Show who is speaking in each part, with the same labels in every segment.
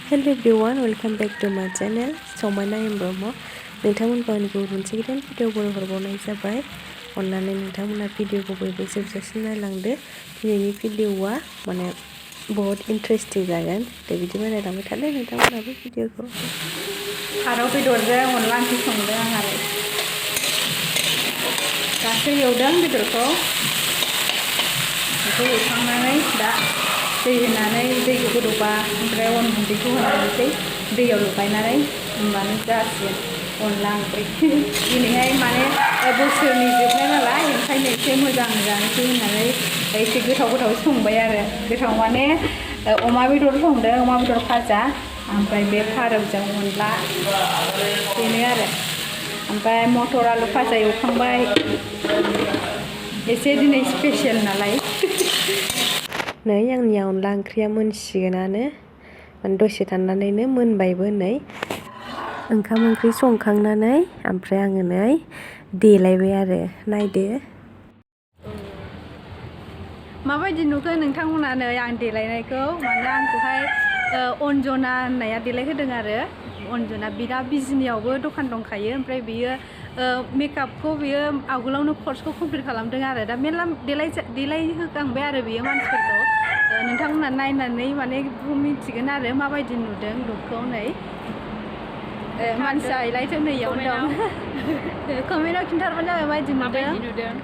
Speaker 1: Hello everyone, welcome back to my channel Samaina M Brahma. नोंथांमोनखौ आंनि गुबुन मोनसे गेदेर भिडिअ हरबावनाय जाबाय। अन्नानै नोंथांमोना भिडिअखौ बयबो जोबजासिम नायलांदो। दिनैनि भिडिअआ माने बहुत इन्टारेस्टिं जागोन। दे बिदिबा नायलांबाय थादो नोंथांमोनाबो भिडिअखौ।
Speaker 2: फारौ बेदरजों अनला ओंख्रि संदों आं आरो दासो एवदों बेदरखौ। बेखौ एवखांनानै दा दै होनानै दैखौ गोदौबा ओमफ्राय अन गुन्दैखौ होनानैसै दैयाव लगायनानै होमबानो जासिगोन अनला ओंख्रि। दिनैहाय माने बोसोरनि जोबनाय नालाय ओंखायनो एसे मोजां जानोसै होननानै एसे गोथाव संबाय आरो। गोथाव माने अमा बेदर संदों, अमा बेदर भाजा, ओमफ्राय बे फारौजों अनला बेनो आरो। ओमफ्राय मटर आलु भाजा एवखांबाय। एसे दिनै स्पेशल नालाय।
Speaker 1: नै आंनिया अनला ओंख्रिया मोनसिगोनानो, दसे थानानैनो मोनबायबो नै। ओंखाम ओंख्रि संखांनानै ओमफ्राय आङो नै देलायबाय आरो नायदो।
Speaker 2: माबायदि नुखो नोंथांमोनानो आं देलायनायखौ? माने आंखौहाय अन्जना होननाया देलायहोदों आरो। अन्जना बिदा बिजनियावबो दखान दंखायो, ओमफ्राय बियो मेकआपखौ बियो आवगोलावनो कर्सखौ कमप्लिट खालामदों आरो। दा मेरला देलायहोखांबाय आरो बियो मानसिफोरखौ। नोंथांमोना नायनानै माने मिथिगोन आरो माबायदि नुदों लुकखौ। नै मानसिया इलायथो नैयावनो दं। कमेन्टआव खिन्थाहरबानो जाबाय माबायदि नुदों।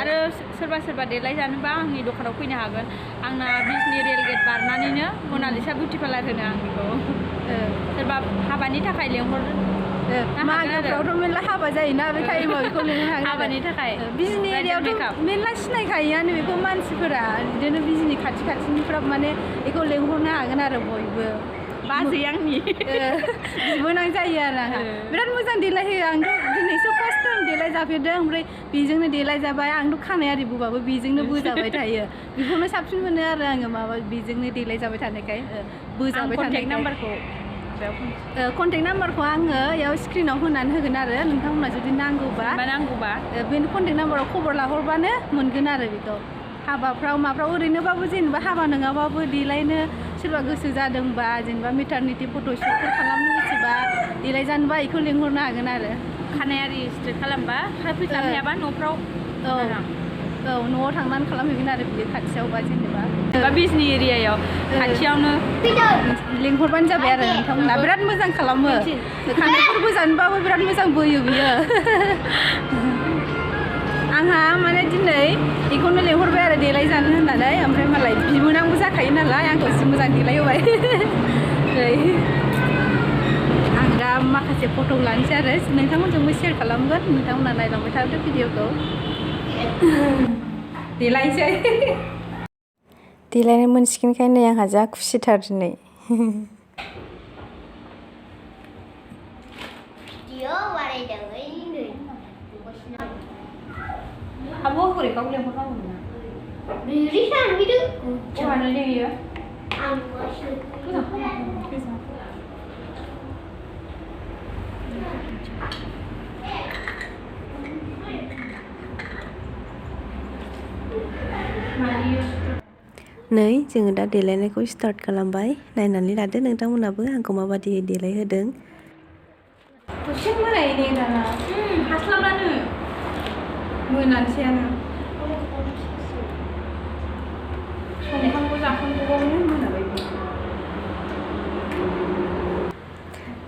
Speaker 3: आरो सोरबा देलाय जानोबा आंनि दखानाव फैनो हागोन। आंना बिजनि रेल गेट बारनानैनो मनालिसा बिउटि पार्लार होनो आं बेखौ। सोरबा हाबानि थाखाय लेंहर
Speaker 2: मागोफ्रावथ' मेरला हाबा जायोना, बे टाइमाव बेखौ लेंहरनो हागोन।
Speaker 3: हाबानि थाखाय
Speaker 2: बिजनि एरियायावथ' मेरला सिनायखायोआनो बेखौ मानसिफोरा, बिदिनो बिजनि खाथिनिफ्रा माने बेखौ लेंहरनो हागोन आरो बयबो।
Speaker 3: बाजै आंनि
Speaker 2: बिबोनां जायो आरो आंहा। बिराद मोजां देलायहोयो। आंथ' दिनैसो फार्स्ट टाइम देलाय जाफेरदों, ओमफ्राय बेजोंनो देलाय जाबाय। आंथ' खानाय आरि बोबाबो बेजोंनो बोजाबाय थायो। बेखौनो साबसिन मोनो आरो आङो, माबा बेजोंनो देलाय जाबाय थानायखाय बोजाबाय थानाय। कन्टेक्ट नाम्बारखौ आङो बेयाव स्क्रिनाव होनानै होगोन आरो। नोंथांमोना जुदि नांगौबा बे कन्टेक्ट नाम्बाराव खबर लाहरबानो मोनगोन आरो बेखौ। हाबाफ्राव माफ्राव ओरैनोबाबो जेनेबा हाबा नङाबाबो देलायनो सोरबा गोसो जादोंबा, जेनेबा मेटारनिटि फट'शुटफोर खालामनो गोसोबा देलाय जानोबा बेखौ लेंहरनो हागोन आरो।
Speaker 3: खानायारि स्ट्रेट खालामबा फैसा हायाबा न'फ्राव
Speaker 2: न'आव थांनानै खालामहैगोन आरो बियो खाथियावबा, जेनेबा
Speaker 3: बिजनि एरियायाव खाथियावनो
Speaker 2: लिंहरबानो जाबाय आरो। नोंथांमोना बिराद मोजां खालामो। खानायफोर बोजानोबाबो बिराद मोजां बोयो बियो। आंहा माने दिनै बेखौनो लेंहरबाय आरो देलाय जानो होननानै। ओमफ्राय मालाय बिबोनांबो जाखायो नालाय, आंखौ एसे मोजां देलायहोबाय। आं दा माखासे फट' लानोसै आरो नोंथांमोनजोंबो शेयार खालामगोन। नोंथांमोना नायलांबाय थादो भिडिअखौ। देलायसै।
Speaker 1: देलायनो मोनसिगोनखाय नै आंहा जा खुसिथार दिनै।
Speaker 3: Kamu kau boleh makan mana?
Speaker 2: Beri sang gitu.
Speaker 3: Mana dia?
Speaker 1: नै जोङो दा देलायनायखौ स्टार्ट खालामबाय। नायनानै लादो नोंथांमोनाबो आंखौ माबायदि देलायहोदों।
Speaker 2: दसे मोनायैनो दाना हास्लाबानो मोनानोसैयानो। संखांगौ जाखांगौबावनो मोनाबाय।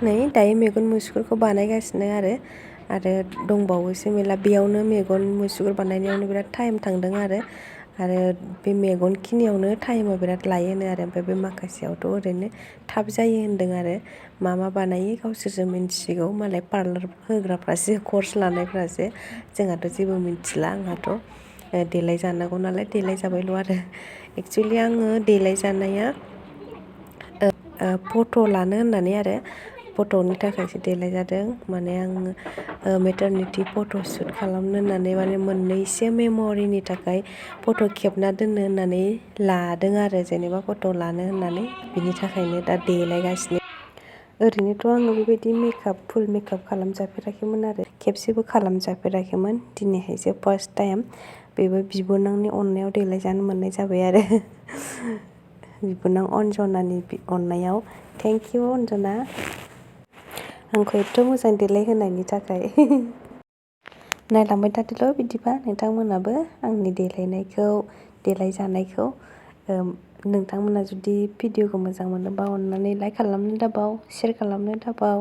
Speaker 1: नै दायो मेगन मुसुगुरखौ बानायगासिनो आरो दंबावोसो मेला। बेयावनो मेगन मुसुगुर बानायनायावनो बिराद टाइम थांदों आरो बे मेगन खिनियावनो टाइमा बिराद लायोनो आरो। ओमफ्राय बे माखासेयावथ' ओरैनो थाब जायो होनदों आरो। मा बानायो गावसोरसो मिन्थिसिगौ, मालाय पार्लार होग्राफ्रासो, कर्स लानायफ्रासो। जोंहाथ' जेबो मिन्थिला। आंहाथ' देलाय जानांगौ नालाय देलाय जाबायल' आरो। एक्सुवेलि आङो देलाय जानाया फट' लानो होननानै आरो फट'नि थाखायसो देलाय जादों। माने आङो मेटारनिटि फट' शुट खालामनो होननानै माने मोननैसो मेम'रिनि थाखाय फट' खेबना दोननो होननानै लादों आरो, जेनेबा फट' लानो होननानै। बिनि थाखायनो दा देलायगासिनो। ओरैनोथ' आङो बेबायदि फुल मेकआप खालामजाफेराखैमोन आरो खेबसेबो खालामजाफेराखैमोन। दिनैहायसो फार्स्ट टाइम बेबो बिबोनांनि अननायाव देलायजानो मोननाय जाबाय आरो। बिबोनां अन्जनानि अननायाव थेंक इउ अन्जना आंखौ एथ' मोजां देलायहोनायनि थाखाय नायलांबाय थादोल' बिदिबा नोंथांमोनाबो आंनि देलायनायखौ देलायजानायखौ नोंथांमोना जुदि भिडिअखौ मोजां मोनोबा अननानै लाइक खालामनो दाबाव शेयार खालामनो दाबाव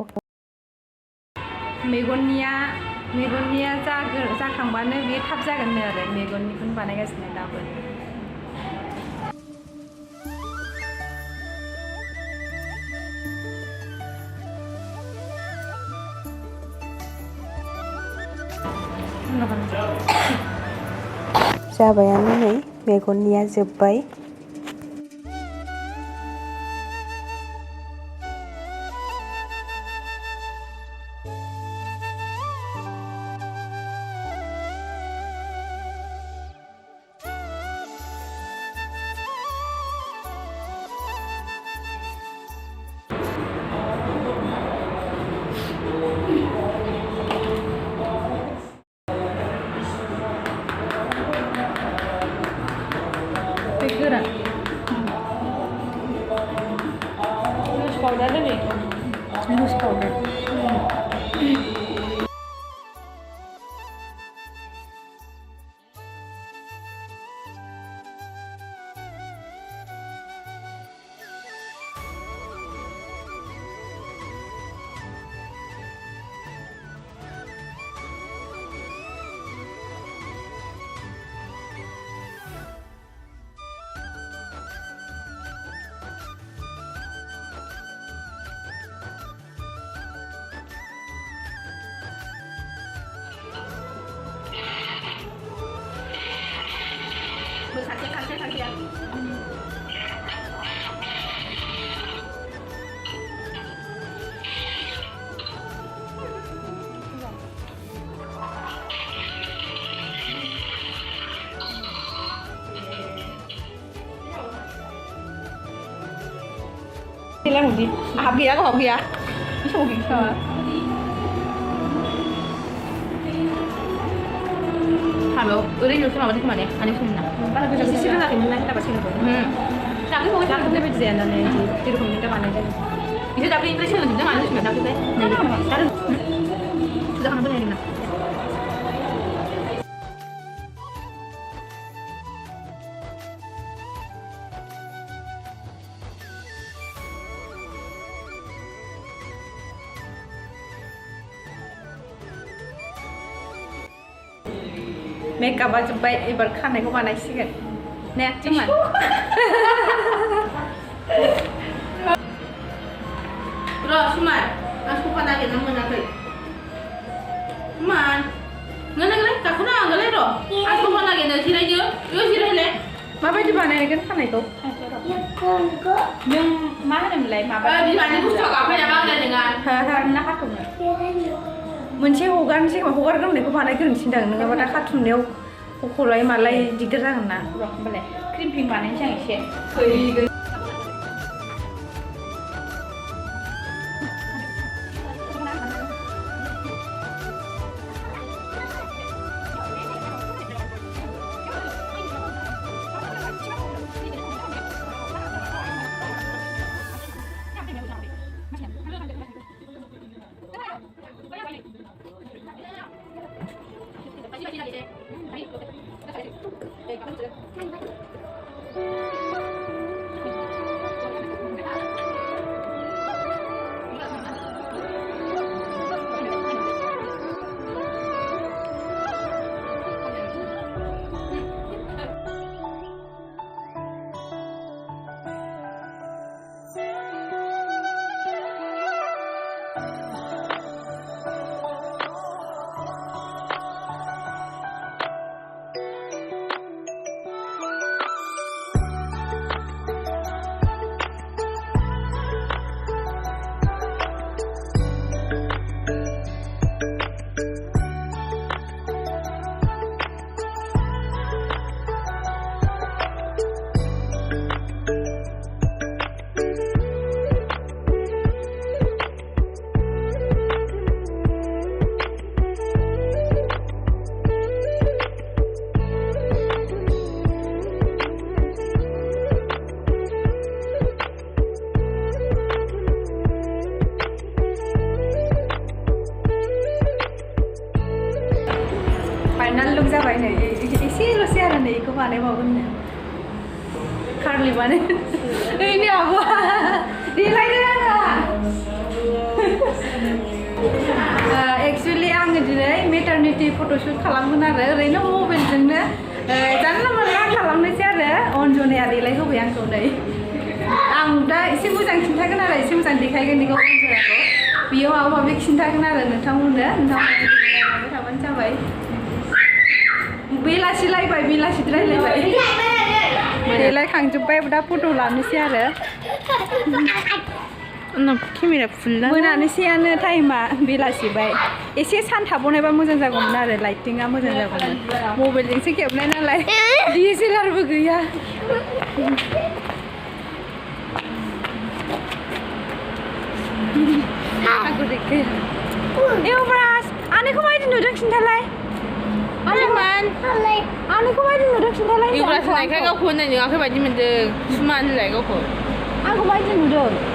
Speaker 2: मेगननिया जाखांबानो बेयो थाब जागोननो आरो मेगननिखौनो बानायगासिनो दाबो
Speaker 1: जाबायानो नै मेगननिया जोब्बाय
Speaker 3: लुज पाउडार रे
Speaker 2: loose powder
Speaker 3: Lang gì? Học gì đó có học gì à? Sao gì sao à? Halo, udah nyusul sama tadi kemana? Aneh semua. Kalau kita sih sudah lagi mulai kita pasti nggak. Tapi mau kita kita bisa jalan nih di rumah kita mana aja. Bisa tapi impresi lebih jangan ada semua tapi deh. Sekarang sudah kan benar ini. मेकआपआ जोब्बाय एबार खानायखौ बानायसिगोन ने जोंहा र' सुमान आं सफा नागिरना मोनाखै सुमान नोंलाय गाखोनो हागोनलै र' आं सफा नागिरनो जिरायदो बेयाव जिरायलाय माबायदि बानायगोन खानायखौ नों मा होनोमोनलाय माबा बिमानि बुस्थुआ गाखोयाबा आंलाय नोङा ना खाथुमनो मोनसे हगारग्रोनायखौ बानायग्रोनोसैदां नङाबा दा खाथुमनायाव हख'लाय मालाय दिगदार जागोन ना र' होमबालाय क्रिमपिं बानायनोसै आं एसे फैगोन
Speaker 2: बानायनो एसेल'सै आरो नै बेखौ बानायबावगोननो खारलि बानाय ओइनि आब'आ देलायदो आङो एक्सुवेलि आङो दिनै मेटारनिटि फट'शुट खालामगोन आरो ओरैनो मबाइलजोंनो जानला मोनला खालामनोसै आरो अन्जनाया देलायहोबाय आंखौ नै आं दा एसे मोजां खिन्थागोन आरो एसे मोजां देखायगोन बेखौ अन्जनाखौ बेयाव माबा माबि खिन्थागोन आरो नोंथांमोननो नायबाय थाबानो जाबाय बेलासिलायबाय बेलासिद्रायलायबाय देलायखांजोब्बाय दा फट' लानोसै आरो
Speaker 3: केमेरा फुल
Speaker 2: मोनानोसैयानो टाइमा बेलासिबाय एसे सान थाबावनायबा मोजां जागौमोन आरो लाइटिंआ मोजां जागौमोन मबाइलजोंसो खेबनाय नालाय DSLRबो गैया आंखौ देखे एवब्रास आनैखौ माबायदि नुदों खिन्थालाय
Speaker 3: आनैमोन
Speaker 2: आनैखौ माबायदि नुदों खिन्थालाय
Speaker 3: एवब्रास होनायखाय गावखौ होनाय नुवाखै बायदि मोनदों सुमान होनलाय गावखौ
Speaker 2: आंखौ माबायदि नुदों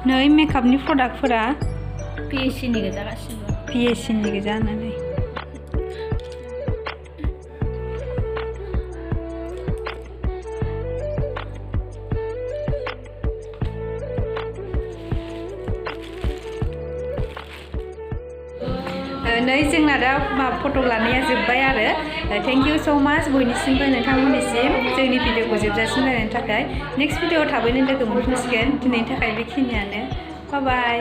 Speaker 2: नै मेकआपनि प्रडाक्टफोरा
Speaker 3: PSCनि गोजा गासिबो
Speaker 2: PSCनि गोजा होननानै नै जोंना दा फट' लानाया जोब्बाय आरो थेंक इउ स' माच बयनिसिमबो नोंथांमोननिसिम जोंनि भिडिअखौ जोबजासिम नायनायनि थाखाय नेक्स्ट भिडिअआव थाबैनो लोगो मोनफिनसिगोन दिनैनि थाखाय बेखिनियानो बाय बाय